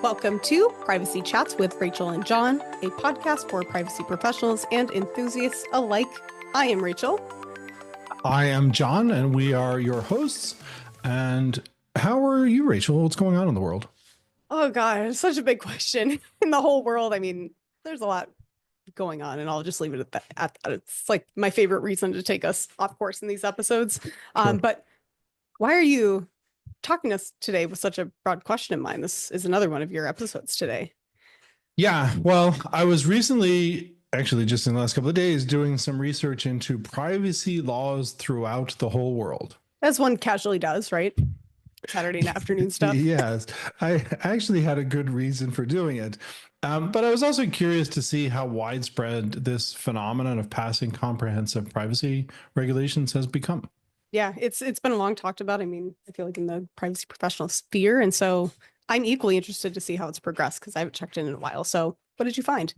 Welcome to Privacy Chats with Rachel and John, a podcast for privacy professionals and enthusiasts alike. I am Rachel. I am John, and we are your hosts. And how are you, Rachel? What's going on in the world? Oh, God, it's such a big question in the whole world. I mean, there's a lot going on, and I'll just leave it at that. It's like my favorite reason to take us off course in these episodes. Sure. But why are you talking to us today with such a broad question in mind? This is another one of your episodes today. Yeah, well, I was recently, actually just in the last couple of days, doing some research into privacy laws throughout the whole world. As one casually does, right? Saturday afternoon stuff. Yes, I actually had a good reason for doing it. But I was also curious to see how widespread this phenomenon of passing comprehensive privacy regulations has become. Yeah, it's been long talked about. I mean, I feel like in the privacy professional sphere. And so I'm equally interested to see how it's progressed because I haven't checked in a while. So what did you find?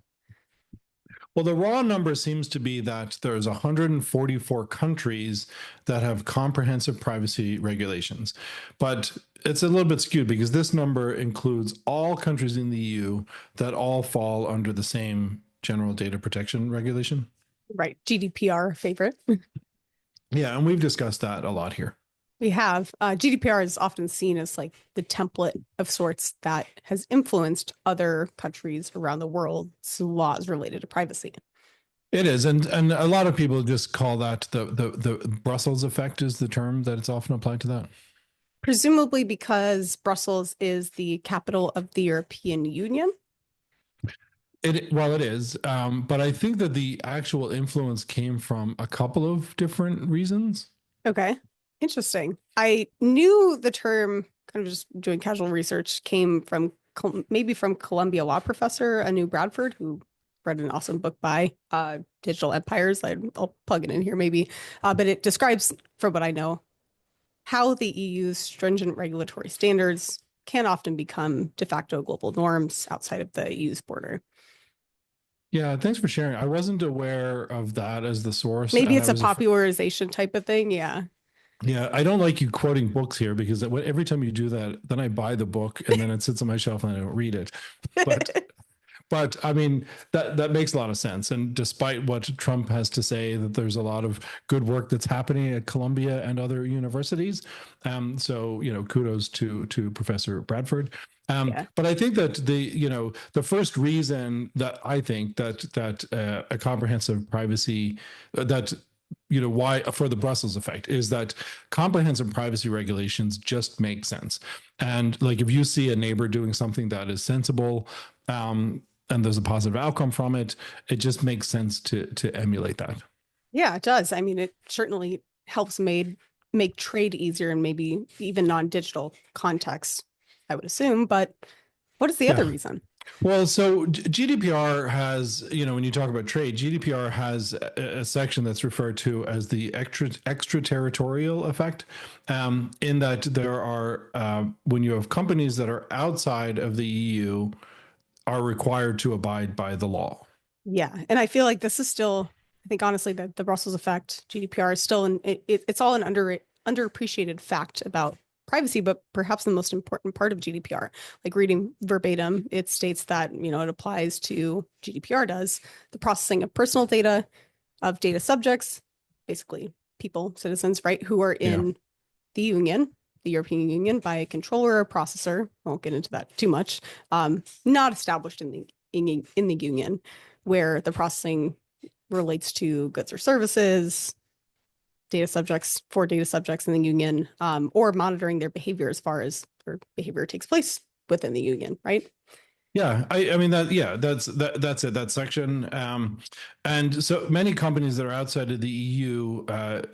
Well, the raw number seems to be that there's 144 countries that have comprehensive privacy regulations. But it's a little bit skewed because this number includes all countries in the EU that all fall under the same general data protection regulation. Right. GDPR favorite. Yeah, and we've discussed that a lot here. We have. GDPR is often seen as like the template of sorts that has influenced other countries around the world's laws related to privacy. It is, and a lot of people just call that the Brussels effect is the term that it's often applied to that. Presumably because Brussels is the capital of the European Union. Well, it is, but I think that the actual influence came from a couple of different reasons. Okay. Interesting. I knew the term, kind of just doing casual research, came from maybe from Columbia law professor Anu Bradford, who read an awesome book by Digital Empires. I'll plug it in here maybe. But it describes, from what I know, how the EU's stringent regulatory standards can often become de facto global norms outside of the EU's border. Yeah, thanks for sharing. I wasn't aware of that as the source. Maybe it's a popularization type of thing. Yeah. Yeah, I don't like you quoting books here because every time you do that, then I buy the book and then it sits on my shelf and I don't read it. But I mean, that makes a lot of sense. And despite what Trump has to say, that there's a lot of good work that's happening at Columbia and other universities. So, kudos to Professor Bradford. But I think that the first reason that I think that a comprehensive privacy why for the Brussels effect is that comprehensive privacy regulations just make sense. And like if you see a neighbor doing something that is sensible, and there's a positive outcome from it, it just makes sense to emulate that. Yeah, it does. I mean, it certainly helps make trade easier and maybe even non-digital contexts, I would assume. But what is the other reason? Well, so GDPR has, when you talk about trade, GDPR has a section that's referred to as the extraterritorial effect, in that there are, when you have companies that are outside of the EU, are required to abide by the law. Yeah. And I feel like this is still, I think honestly, that the Brussels effect, GDPR is still, it's all an underappreciated fact about privacy, but perhaps the most important part of GDPR. Like reading verbatim, it states that, it applies to, GDPR does, the processing of personal data, of data subjects, basically people, citizens, right, who are in the Union, the European Union, by a controller or processor. I won't get into that too much. Not established in the Union, where the processing relates to goods or services, data subjects in the Union, or monitoring their behavior as far as their behavior takes place within the Union, right? Yeah, I mean that's it, that section. And so many companies that are outside of the EU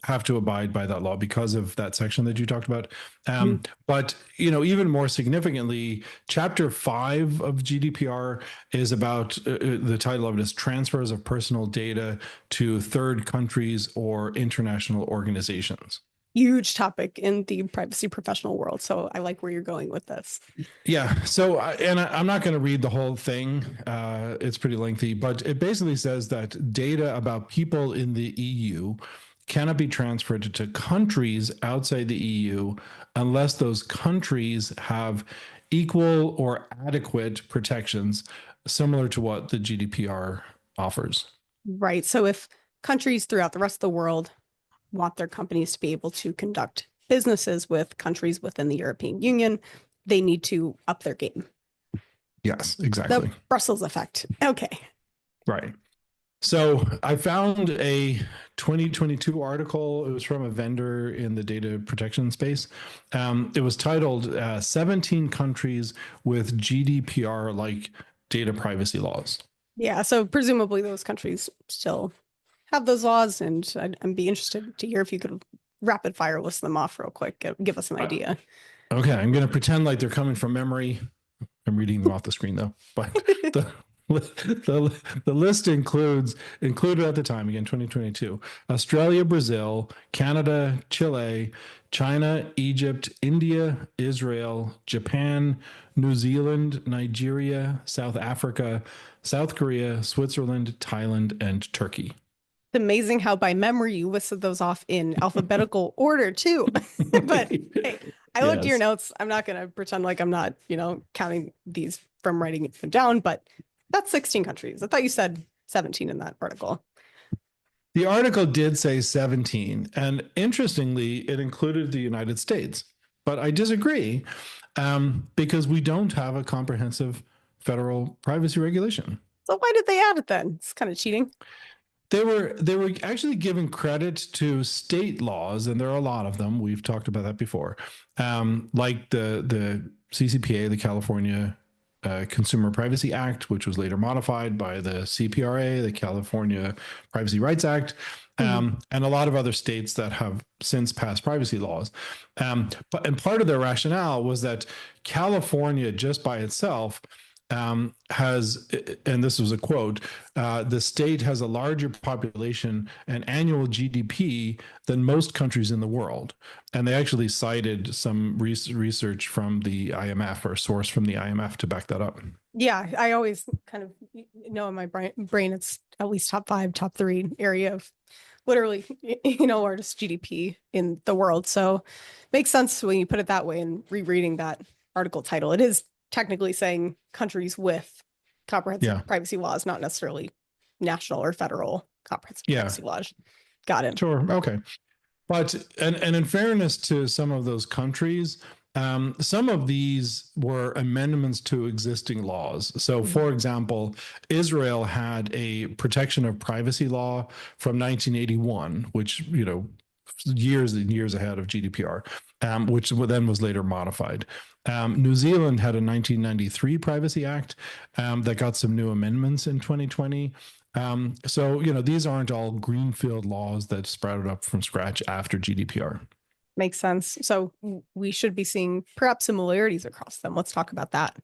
have to abide by that law because of that section that you talked about. But even more significantly, Chapter 5 of GDPR is about the title of it is transfers of personal data to third countries or international organizations. Huge topic in the privacy professional world. So I like where you're going with this. Yeah. So, I'm not going to read the whole thing. It's pretty lengthy, but it basically says that data about people in the EU cannot be transferred to countries outside the EU unless those countries have equal or adequate protections similar to what the GDPR offers. Right. So if countries throughout the rest of the world want their companies to be able to conduct businesses with countries within the European Union, they need to up their game. Yes, exactly. The Brussels effect. Okay. Right. So I found a 2022 article. It was from a vendor in the data protection space. It was titled 17 Countries with GDPR-like Data Privacy Laws. Yeah. So presumably those countries still have those laws, and I'd be interested to hear if you could rapid fire list them off real quick. Give us an idea. Okay, I'm going to pretend like they're coming from memory. I'm reading them off the screen though, but the list included at the time, again 2022, Australia, Brazil, Canada, Chile, China, Egypt, India, Israel, Japan, New Zealand, Nigeria, South Africa, South Korea, Switzerland, Thailand, and Turkey. It's amazing how by memory you listed those off in alphabetical order too. But hey, I looked at your notes. I'm not going to pretend like I'm not, counting these from writing them down, but that's 16 countries. I thought you said 17 in that article. The article did say 17, and interestingly, it included the United States. But I disagree because we don't have a comprehensive federal privacy regulation. So why did they add it then? It's kind of cheating. They were actually giving credit to state laws, and there are a lot of them. We've talked about that before, like the CCPA, the California Consumer Privacy Act, which was later modified by the CPRA, the California Privacy Rights Act, and a lot of other states that have since passed privacy laws. And part of their rationale was that California, just by itself, has, and this was a quote, the state has a larger population and annual GDP than most countries in the world. And they actually cited some research from the IMF, or a source from the IMF, to back that up. Yeah, I always kind of know in my brain it's at least top 5, top 3 area of literally, or just GDP in the world. So makes sense when you put it that way, and rereading that article title. It is technically saying countries with comprehensive privacy laws, not necessarily national or federal comprehensive privacy laws. Got it. Sure. Okay. But, and in fairness to some of those countries, some of these were amendments to existing laws. So, for example, Israel had a protection of privacy law from 1981, which, years and years ahead of GDPR, which then was later modified. New Zealand had a 1993 Privacy Act that got some new amendments in 2020. So, these aren't all greenfield laws that sprouted up from scratch after GDPR. Makes sense. So we should be seeing perhaps similarities across them. Let's talk about that.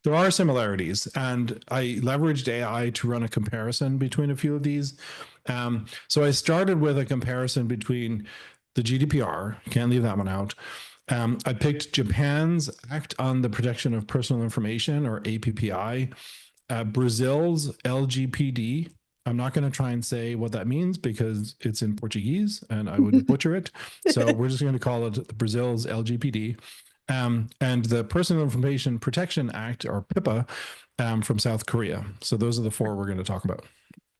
There are similarities, and I leveraged AI to run a comparison between a few of these. So I started with a comparison between the GDPR, can't leave that one out. I picked Japan's Act on the Protection of Personal Information, or APPI, Brazil's LGPD. I'm not going to try and say what that means because it's in Portuguese and I would butcher it. So we're just going to call it Brazil's LGPD. And the Personal Information Protection Act, or PIPA, from South Korea. So those are the 4 we're going to talk about.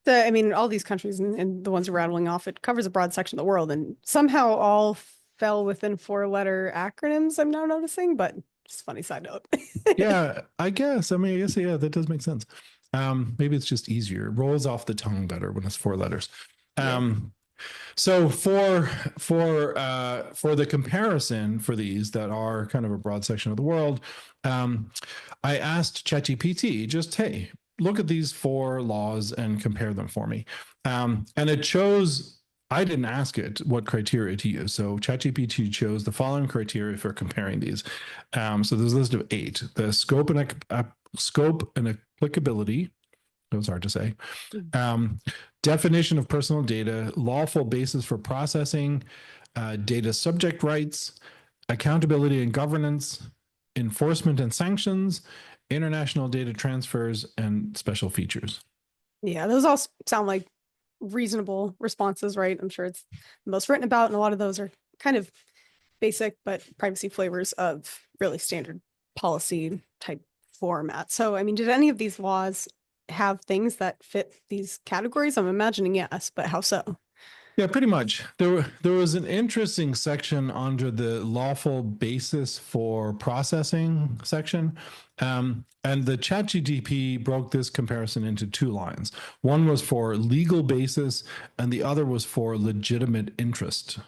I mean, all these countries and the ones we're rattling off, it covers a broad section of the world, and somehow all fell within 4-letter acronyms, I'm now noticing, but just a funny side note. Yeah, I guess. Yeah, that does make sense. Maybe it's just easier. It rolls off the tongue better when it's 4 letters. So for the comparison for these that are kind of a broad section of the world, I asked ChatGPT, just, hey, look at these 4 laws and compare them for me. And it chose, I didn't ask it what criteria to use. So ChatGPT chose the following criteria for comparing these. So there's a list of 8. The scope and applicability, that was hard to say. Definition of personal data, lawful basis for processing, data subject rights, accountability and governance, enforcement and sanctions, international data transfers, and special features. Yeah, those all sound like reasonable responses, right? I'm sure it's the most written about, and a lot of those are kind of basic but privacy flavors of really standard policy type format. So, I mean, did any of these laws have things that fit these categories? I'm imagining yes, but how so? Yeah, pretty much. There was an interesting section under the lawful basis for processing section. And the ChatGPT broke this comparison into two lines. One was for legal basis, and the other was for legitimate interest.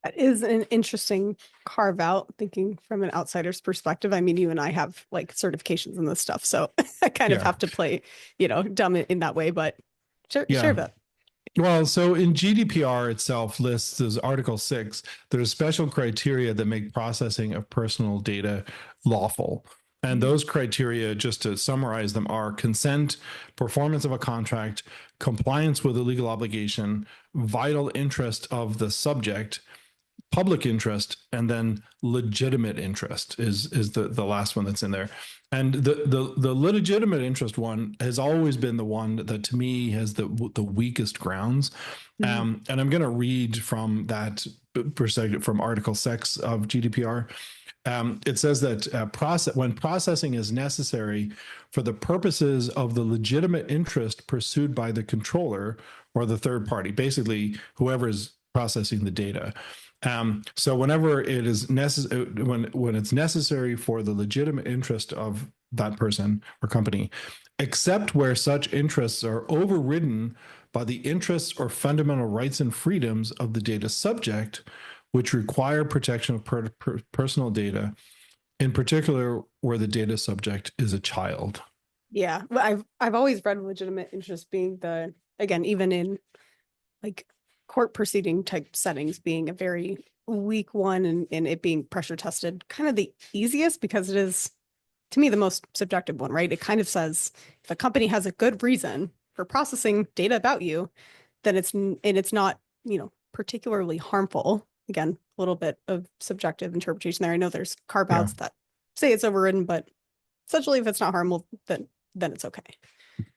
That is an interesting carve out, thinking from an outsider's perspective. I mean, you and I have like certifications in this stuff, so I kind of Yeah. have to play, dumb in that way, but share Yeah. that. Well, so in GDPR itself lists as Article 6, there's special criteria that make processing of personal data lawful. And those criteria, just to summarize them, are consent, performance of a contract, compliance with a legal obligation, vital interest of the subject, public interest, and then legitimate interest is the last one that's in there. And the legitimate interest one has always been the one that to me has the weakest grounds. And I'm going to read from that perspective from Article 6 of GDPR. It says that when processing is necessary for the purposes of the legitimate interest pursued by the controller or the third party, basically whoever is processing the data. So whenever it is necessary, when it's necessary for the legitimate interest of that person or company, except where such interests are overridden by the interests or fundamental rights and freedoms of the data subject, which require protection of personal data, in particular where the data subject is a child. Yeah, well, I've always read legitimate interest being again, even in like court proceeding type settings, being a very weak one, and it being pressure tested kind of the easiest because it is, to me, the most subjective one, right? It kind of says if a company has a good reason for processing data about you, then it's not, particularly harmful. Again, a little bit of subjective interpretation there. I know there's carve Yeah. outs that say it's overridden, but essentially if it's not harmful, then it's okay.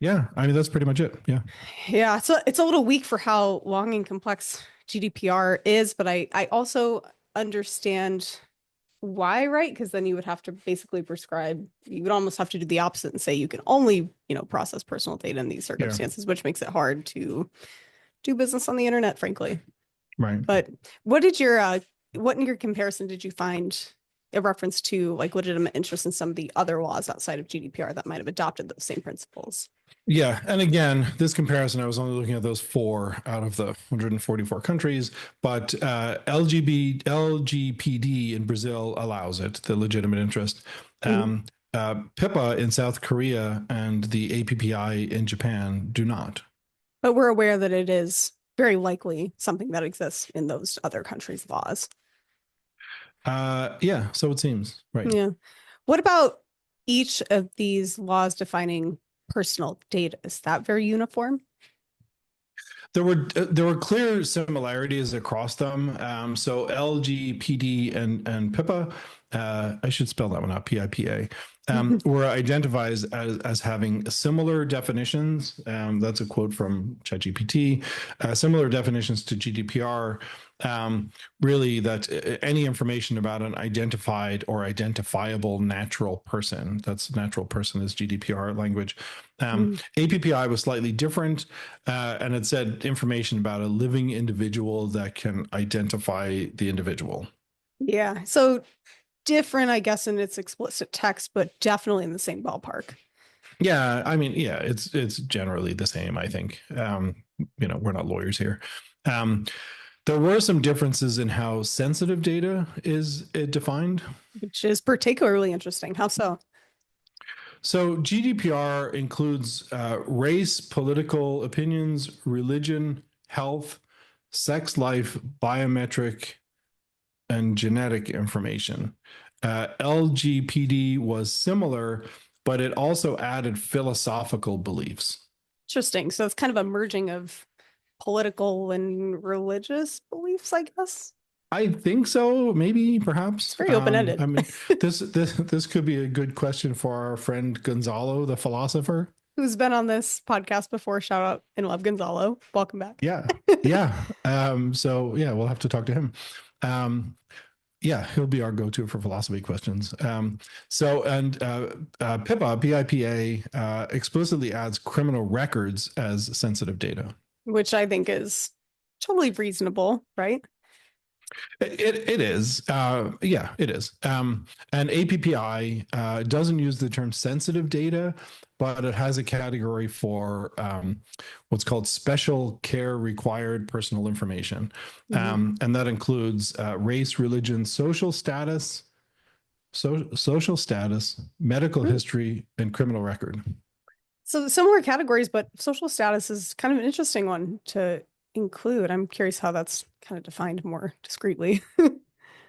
Yeah. I mean, that's pretty much it. Yeah. Yeah, so it's a little weak for how long and complex GDPR is, but I also understand why, right? Because then you would have to basically prescribe, you would almost have to do the opposite and say you can only, process personal data in these Yeah. circumstances, which makes it hard to do business on the internet, frankly. Right. But what in your comparison did you find a reference to like legitimate interest in some of the other laws outside of GDPR that might have adopted those same principles? Yeah. And again, this comparison, I was only looking at those 4 out of the 144 countries, but LGPD in Brazil allows it, the legitimate interest. PIPA in South Korea and the APPI in Japan do not. But we're aware that it is very likely something that exists in those other countries' laws. Yeah, so it seems, right. Yeah. What about each of these laws defining personal data? Is that very uniform? There were clear similarities across them. So LGPD and PIPA, I should spell that one out, PIPA, were identified as having similar definitions. That's a quote from ChatGPT. Similar definitions to GDPR. Really, that any information about an identified or identifiable natural person, that's natural person is GDPR language. APPI was slightly different, and it said information about a living individual that can identify the individual. Yeah. So different, I guess, in its explicit text, but definitely in the same ballpark. Yeah, I mean, yeah, it's generally the same, I think. We're not lawyers here. There were some differences in how sensitive data is defined. Which is particularly interesting. How so? So GDPR includes race, political opinions, religion, health, sex life, biometric, and genetic information. LGPD was similar, but it also added philosophical beliefs. Interesting. So it's kind of a merging of political and religious beliefs, I guess. I think so, maybe, perhaps. It's very open-ended. I mean, this could be a good question for our friend Gonzalo, the philosopher. who's been on this podcast before. Shout out and love Gonzalo. Welcome back. Yeah. Yeah. So yeah, we'll have to talk to him. Yeah, he'll be our go-to for philosophy questions. PIPA, PIPA explicitly adds criminal records as sensitive data. Which I think is totally reasonable, right? It is. Yeah, it is. And APPI doesn't use the term sensitive data, but it has a category for what's called special care required personal information. And that includes race, religion, social status, social status, medical history, and criminal record. So similar categories, but social status is kind of an interesting one to include. I'm curious how that's kind of defined more discreetly.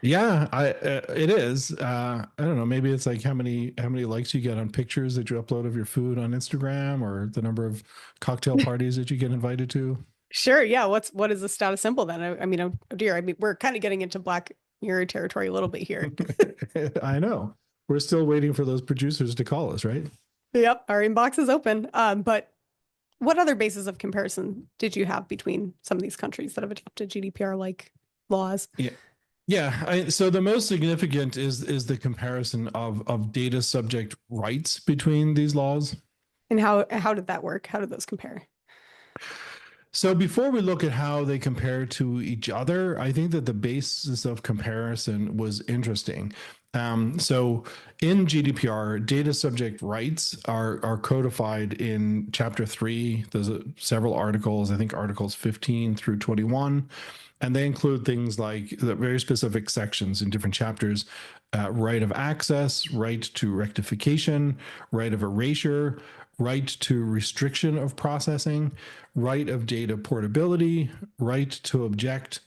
Yeah, it is. I don't know. Maybe it's like how many likes you get on pictures that you upload of your food on Instagram, or the number of cocktail parties that you get invited to. Sure. Yeah. What is the status symbol then? I mean, oh dear. I mean, we're kind of getting into Black Mirror territory a little bit here. I know. We're still waiting for those producers to call us, right? Yep. Our inbox is open. But what other basis of comparison did you have between some of these countries that have adopted GDPR-like laws? Yeah. Yeah, so the most significant is the comparison of data subject rights between these laws. And how did that work? How did those compare? So before we look at how they compare to each other, I think that the basis of comparison was interesting. So in GDPR, data subject rights are codified in Chapter 3. There's several articles, I think articles 15 through 21. And they include things like the very specific sections in different chapters: right of access, right to rectification, right of erasure, right to restriction of processing, right of data portability, right to object,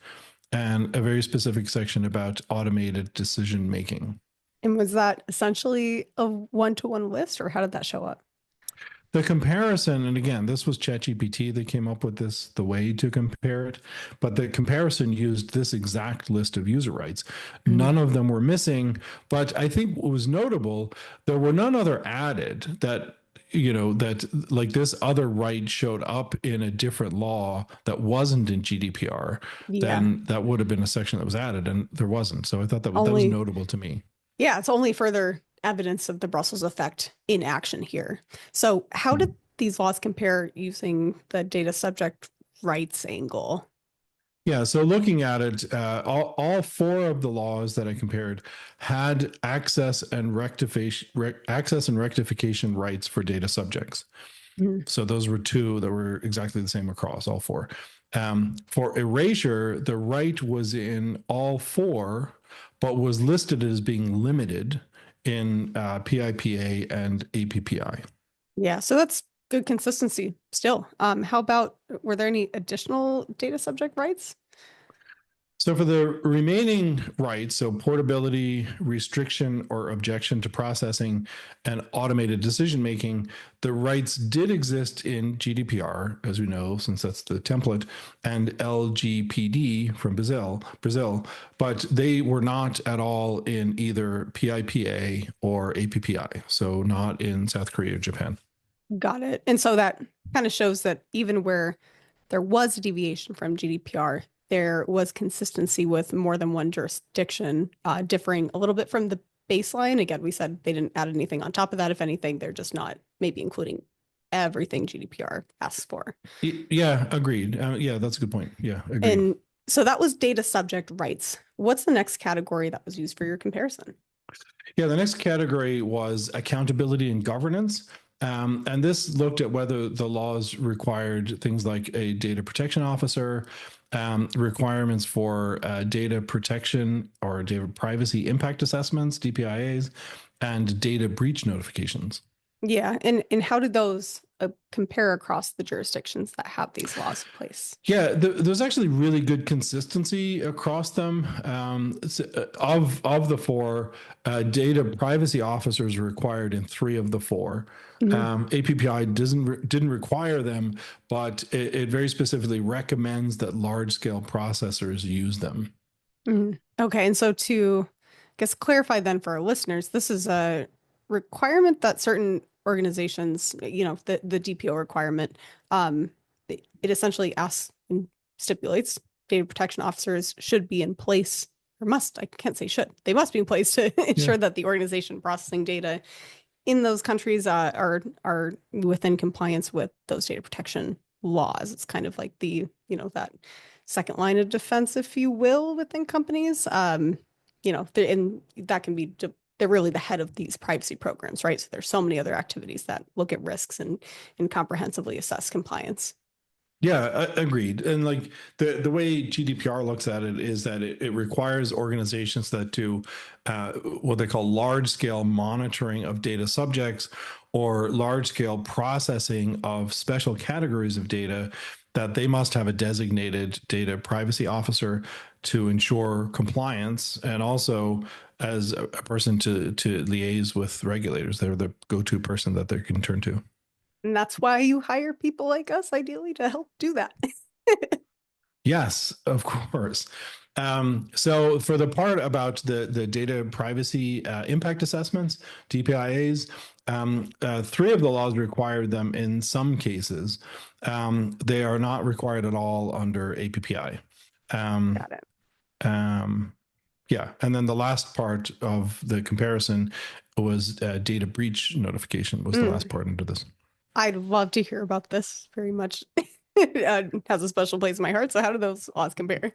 and a very specific section about automated decision making. And was that essentially a one-to-one list, or how did that show up? The comparison, and again, this was ChatGPT that came up with this, the way to compare it, but the comparison used this exact list of user rights. None of them were missing, but I think what was notable, there were none other added that, that like this other right showed up in a different law that wasn't in GDPR, then that would have been a section that was added, and there wasn't. So I thought that was notable to me. Yeah, it's only further evidence of the Brussels effect in action here. So how did these laws compare using the data subject rights angle? Yeah, so looking at it, all four of the laws that I compared had access and rectification rights for data subjects. So those were two that were exactly the same across all four. For erasure, the right was in all four, but was listed as being limited in PIPA and APPI. Yeah, so that's good consistency still. How about, were there any additional data subject rights? So for the remaining rights, so portability, restriction or objection to processing, and automated decision making, the rights did exist in GDPR, as we know, since that's the template, and LGPD from Brazil, but they were not at all in either PIPA or APPI, so not in South Korea or Japan. Got it. And so that kind of shows that even where there was a deviation from GDPR, there was consistency with more than one jurisdiction, differing a little bit from the baseline. Again, we said they didn't add anything on top of that. If anything, they're just not maybe including everything GDPR asks for. Yeah, agreed. Yeah, that's a good point. Yeah, agreed. And so that was data subject rights. What's the next category that was used for your comparison? Yeah, the next category was accountability and governance. And this looked at whether the laws required things like a data protection officer, requirements for data protection or data privacy impact assessments, DPIAs, and data breach notifications. Yeah, and how did those compare across the jurisdictions that have these laws in place? Yeah, there's actually really good consistency across them. Of the four, data privacy officers are required in 3 of the 4. APPI didn't require them, but it very specifically recommends that large-scale processors use them. Okay, and so to, I guess, clarify then for our listeners, this is a requirement that certain organizations, the DPO requirement, it essentially asks and stipulates data protection officers should be in place, or must, I can't say should, they must be in place to Yeah. ensure that the organization processing data in those countries are within compliance with those data protection laws. It's kind of like that second line of defense, if you will, within companies. And that can be, they're really the head of these privacy programs, right? So there's so many other activities that look at risks and comprehensively assess compliance. Yeah, agreed. And like the way GDPR looks at it is that it requires organizations that do what they call large scale monitoring of data subjects or large scale processing of special categories of data, that they must have a designated data privacy officer to ensure compliance, and also as a person to liaise with regulators. They're the go-to person that they can turn to. And that's why you hire people like us, ideally, to help do that. Yes, of course. So for the part about the data privacy impact assessments, DPIAs, three of the laws require them in some cases. They are not required at all under APPI. Got it. Yeah, and then the last part of the comparison was data breach notification was the last part under this. I'd love to hear about this very much. Has a special place in my heart. So how do those laws compare?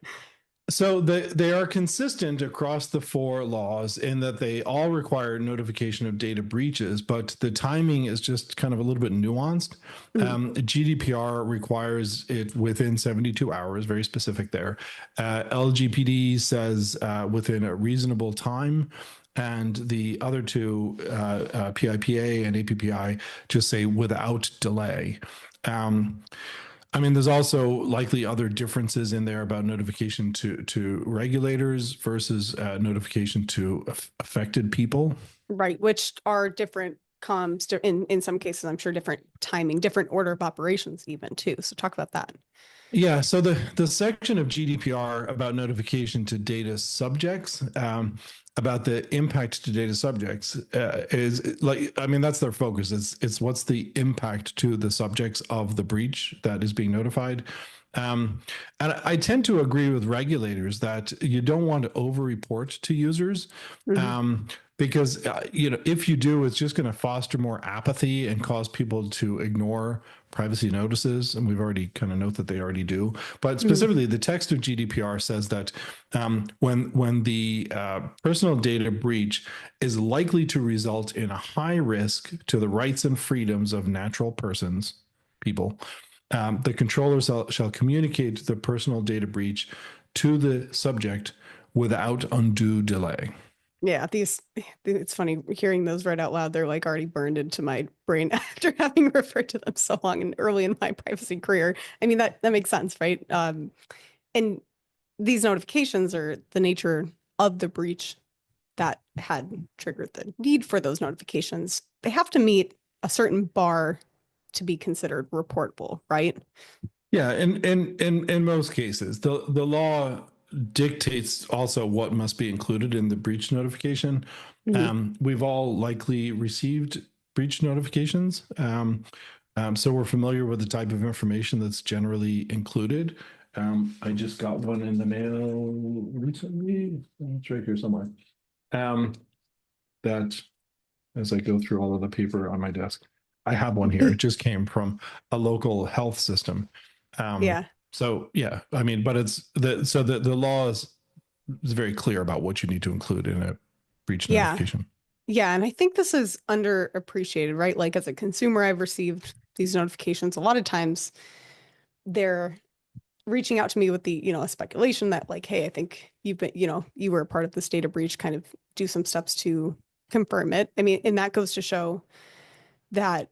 So they are consistent across the four laws in that they all require notification of data breaches, but the timing is just kind of a little bit nuanced. GDPR requires it within 72 hours, very specific there. LGPD says within a reasonable time. And the other two, PIPA and APPI, just say without delay. I mean, there's also likely other differences in there about notification to regulators versus notification to affected people. Right, which are different comms in some cases, I'm sure different timing, different order of operations even too. So talk about that. Yeah, so the section of GDPR about notification to data subjects, about the impact to data subjects, is like, I mean, that's their focus. It's what's the impact to the subjects of the breach that is being notified. And I tend to agree with regulators that you don't want to over-report to users. Because if you do, it's just going to foster more apathy and cause people to ignore privacy notices, and we've already kind of note that they already do. But specifically, the text of GDPR says that when the personal data breach is likely to result in a high risk to the rights and freedoms of natural persons, people, the controller shall communicate the personal data breach to the subject without undue delay. Yeah, it's funny hearing those read out loud. They're like already burned into my brain after having referred to them so long and early in my privacy career. I mean, that makes sense, right? And these notifications are the nature of the breach that had triggered the need for those notifications. They have to meet a certain bar to be considered reportable, right? Yeah, and in most cases, the law dictates also what must be included in the breach notification. We've all likely received breach notifications, so we're familiar with the type of information that's generally included. I just got one in the mail recently. It's right here somewhere. That as I go through all of the paper on my desk, I have one here. It just came from a local health system. Yeah. So yeah, I mean, but the law is very clear about what you need to include in a breach Yeah. notification. Yeah. And I think this is underappreciated, right? Like as a consumer, I've received these notifications. A lot of times they're reaching out to me with the, a speculation that like, hey, I think you've been, you were a part of this data breach, kind of do some steps to confirm it. I mean, and that goes to show that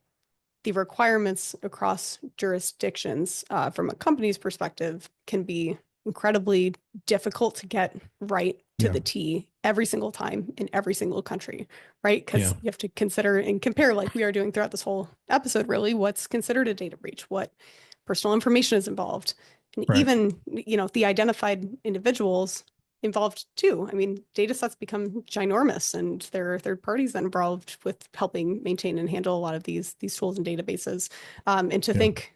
the requirements across jurisdictions from a company's perspective can be incredibly difficult to get right to Yeah. the T every single time in every single country, right? Because Yeah. you have to consider and compare, like we are doing throughout this whole episode, really, what's considered a data breach, what personal information is involved. And Right. even, the identified individuals involved too. I mean, data sets become ginormous, and there are third parties that involved with helping maintain and handle a lot of these tools and databases. And to Yeah. think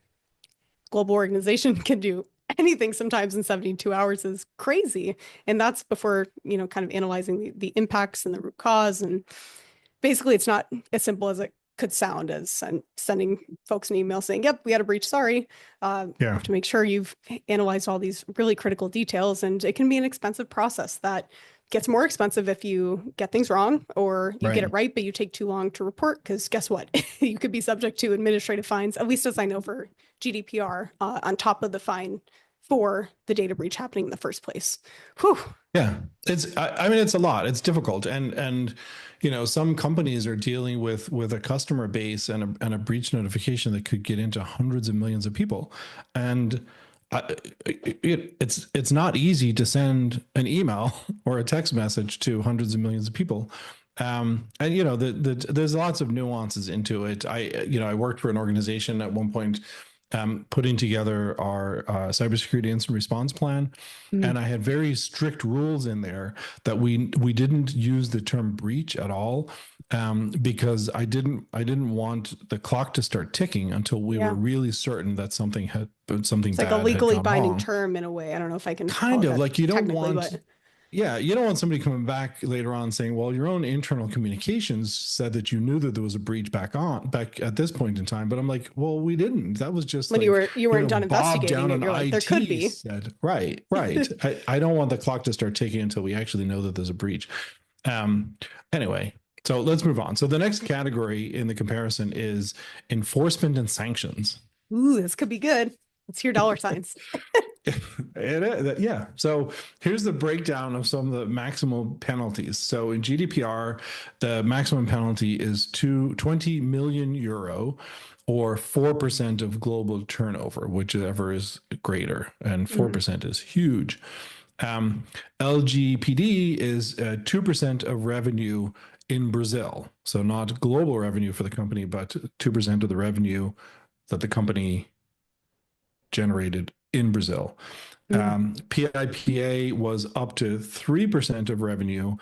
global organization can do anything sometimes in 72 hours is crazy. And that's before, kind of analyzing the impacts and the root cause. And basically, it's not as simple as it could sound as sending folks an email saying, yep, we had a breach, sorry. You Yeah. have to make sure you've analyzed all these really critical details, and it can be an expensive process that gets more expensive if you get things wrong, or you get it right, but you take too long to report, because guess what? You could be subject to administrative fines, at least as I know for GDPR, on top of the fine for the data breach happening in the first place. Whew. Yeah, I mean, it's a lot. It's difficult, and some companies are dealing with a customer base and a breach notification that could get into hundreds of millions of people, and it's not easy to send an email or a text message to hundreds of millions of people. And there's lots of nuances into it. I worked for an organization at one point, putting together our cybersecurity incident response plan, and I had very strict rules in there that we didn't use the term breach at all, because I didn't want the clock to start ticking until we were really certain that something It's like bad a legally had gone binding wrong. term in a way. I don't know if I can call Kind it of that like you don't technically, want, but yeah, you don't want somebody coming back later on saying, well, your own internal communications said that you knew that there was a breach back at this point in time. But I'm like, well, we didn't. That was just when like, you weren't done Bob investigating down it, in you're like, there could IT be. said, right. I don't want the clock to start ticking until we actually know that there's a breach. Anyway, so let's move on. So the next category in the comparison is enforcement and sanctions. Ooh, this could be good. Let's hear dollar signs. Yeah. So here's the breakdown of some of the maximum penalties. So in GDPR, the maximum penalty is 20 million euro, or 4% of global turnover, whichever is greater, and 4% is huge. LGPD is 2% of revenue in Brazil. So not global revenue for the company, but 2% of the revenue that the company generated in Brazil. PIPA was up to 3% of revenue,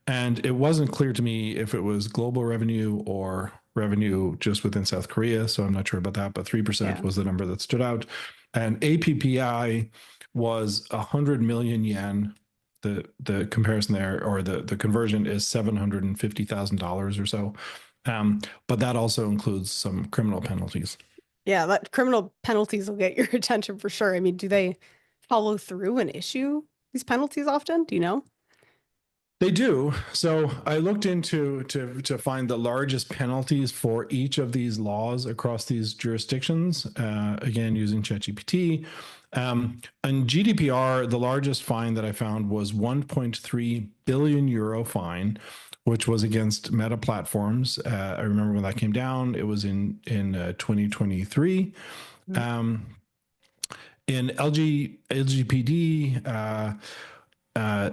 and it wasn't clear to me if it was global revenue or revenue just within South Korea, so I'm not sure about that, but 3% was the number that stood out. And APPI was 100 million yen. The comparison there, or the conversion, is $750,000 or so. But that also includes some criminal penalties. Yeah, that criminal penalties will get your attention for sure. I mean, do they follow through and issue these penalties often? Do you know? They do. So I looked into to find the largest penalties for each of these laws across these jurisdictions. Again, using ChatGPT. And GDPR, the largest fine that I found was 1.3 billion euro fine, which was against Meta Platforms. I remember when that came down. It was in 2023. In LGPD.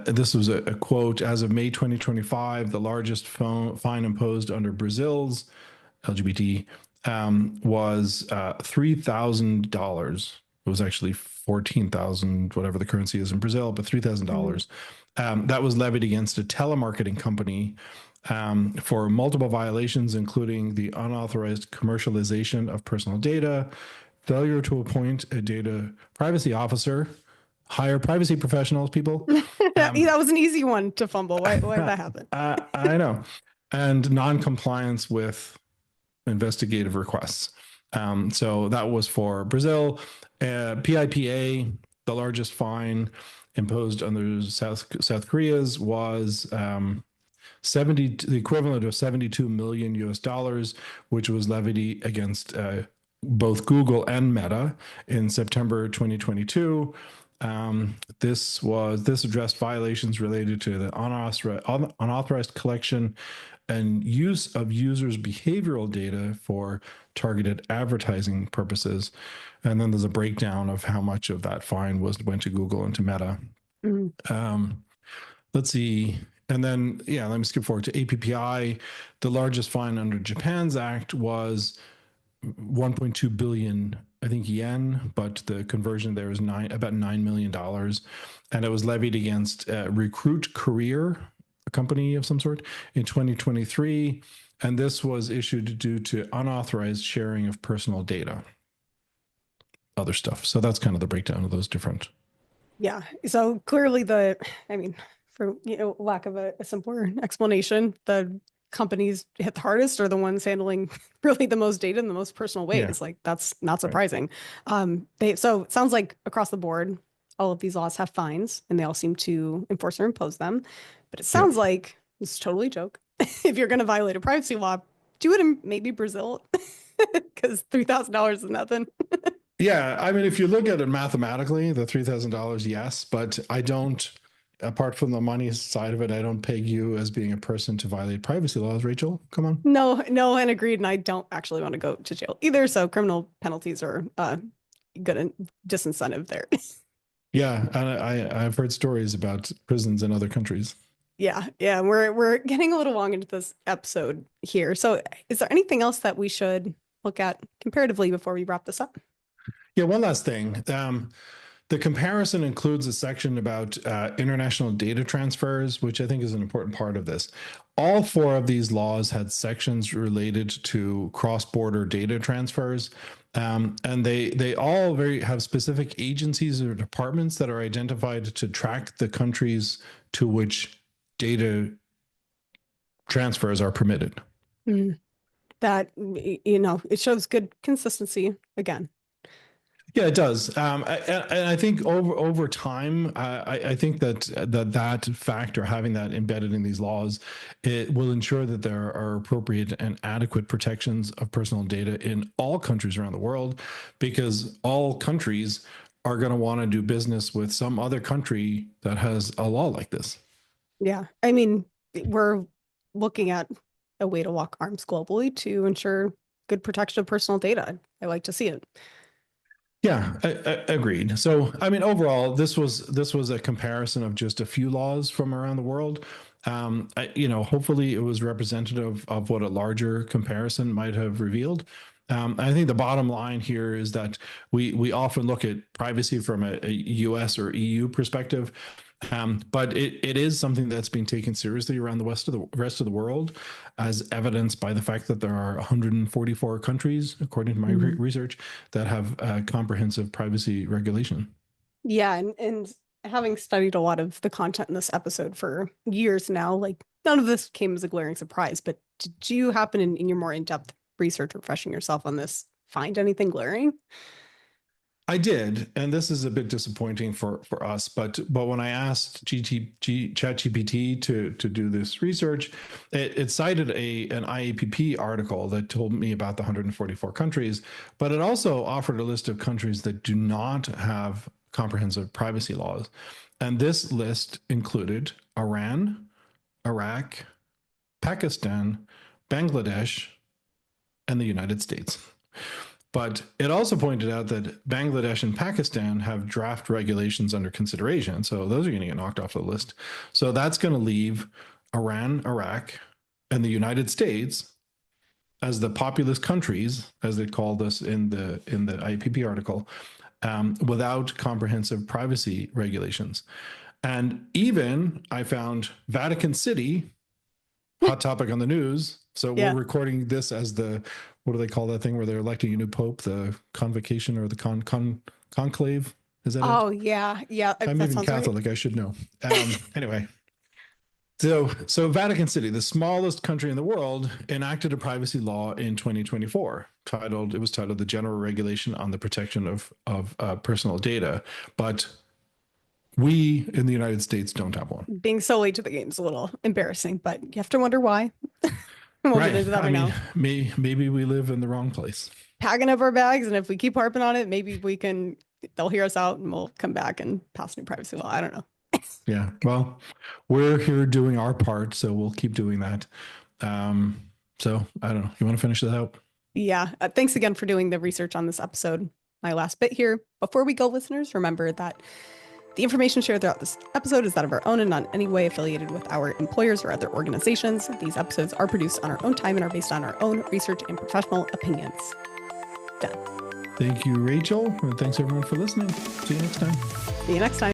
This was a quote: as of May 2025, the largest fine imposed under Brazil's LGBT was $3,000. It was actually 14,000, whatever the currency is in Brazil, but $3,000. That was levied against a telemarketing company for multiple violations, including the unauthorized commercialization of personal data, failure to appoint a data privacy officer, hire privacy professionals, people. That was an easy one to fumble. Why did that happen? I know. And non-compliance with investigative requests. So that was for Brazil. PIPA, the largest fine imposed under South Korea's, was the equivalent of 72 million US dollars, which was levied against both Google and Meta in September 2022. This addressed violations related to the unauthorized collection and use of users' behavioral data for targeted advertising purposes. And then there's a breakdown of how much of that fine went to Google and to Meta. Let's see. And then, let me skip forward to APPI. The largest fine under Japan's act was 1.2 billion I think yen, but the conversion there is about $9 million. And it was levied against Recruit Career, a company of some sort, in 2023. And this was issued due to unauthorized sharing of personal data, other stuff. So that's kind of the breakdown of those different. Yeah. So clearly I mean, for lack of a simpler explanation, the companies hit the hardest are the ones handling really the most data in the most personal ways. Yeah. Like that's not Right. surprising. So it sounds like across the board, all of these laws have fines and they all seem to enforce or impose them. But it Yep. sounds like it's totally a joke. If you're going to violate a privacy law, do it in maybe Brazil because $3,000 is nothing. Yeah, I mean, if you look at it mathematically, the $3,000, yes, but I don't, apart from the money side of it, I don't peg you as being a person to violate privacy laws, Rachel. Come on. No, and agreed. And I don't actually want to go to jail either. So criminal penalties are good disincentive there. Yeah, and I've heard stories about prisons in other countries. Yeah. We're getting a little long into this episode here. So is there anything else that we should look at comparatively before we wrap this up? Yeah, one last thing. The comparison includes a section about international data transfers, which I think is an important part of this. All four of these laws had sections related to cross-border data transfers, and they all have specific agencies or departments that are identified to track the countries to which data transfers are permitted. That, it shows good consistency again. Yeah, it does. And I think over time, I think that factor, having that embedded in these laws, it will ensure that there are appropriate and adequate protections of personal data in all countries around the world, because all countries are going to want to do business with some other country that has a law like this. Yeah. I mean, we're looking at a way to lock arms globally to ensure good protection of personal data. I like to see it. Yeah, agreed. So, I mean, overall, this was a comparison of just a few laws from around the world. Hopefully, it was representative of what a larger comparison might have revealed. I think the bottom line here is that we often look at privacy from a U.S. or EU perspective, but it is something that's being taken seriously around the rest of the world, as evidenced by the fact that there are 144 countries, according to my research, that have comprehensive privacy regulation. Yeah, and having studied a lot of the content in this episode for years now, like none of this came as a glaring surprise, but did you happen in your more in-depth research, refreshing yourself on this, find anything glaring? I did, and this is a bit disappointing for us, but when I asked ChatGPT to do this research, it cited an IAPP article that told me about the 144 countries, but it also offered a list of countries that do not have comprehensive privacy laws. And this list included Iran, Iraq, Pakistan, Bangladesh, and the United States. But it also pointed out that Bangladesh and Pakistan have draft regulations under consideration. So those are going to get knocked off the list. So that's going to leave Iran, Iraq, and the United States as the populous countries, as they called us in the IPP article, without comprehensive privacy regulations. And even I found Vatican City, hot topic on the news. So Yeah. we're recording this as what do they call that thing where they're electing a new pope, the convocation or the conclave? Is that Oh, it? yeah. I'm That even sounds right. Catholic. I should know. Anyway, so Vatican City, the smallest country in the world, enacted a privacy law in 2024. It was titled the General Regulation on the Protection of Personal Data, but we in the United States don't have one. Being so late to the game is a little embarrassing, but you have to wonder why. We'll get into that right now. Maybe we live in the wrong place. Packing up our bags, and if we keep harping on it, maybe they'll hear us out and we'll come back and pass a new privacy law. I don't know. Yeah, well, we're here doing our part, so we'll keep doing that. So I don't know. You want to finish that out? Yeah. Thanks again for doing the research on this episode. My last bit here. Before we go, listeners, remember that the information shared throughout this episode is that of our own and not in any way affiliated with our employers or other organizations. These episodes are produced on our own time and are based on our own research and professional opinions. Done. Thank you, Rachel. And thanks everyone for listening. See you next time. See you next time.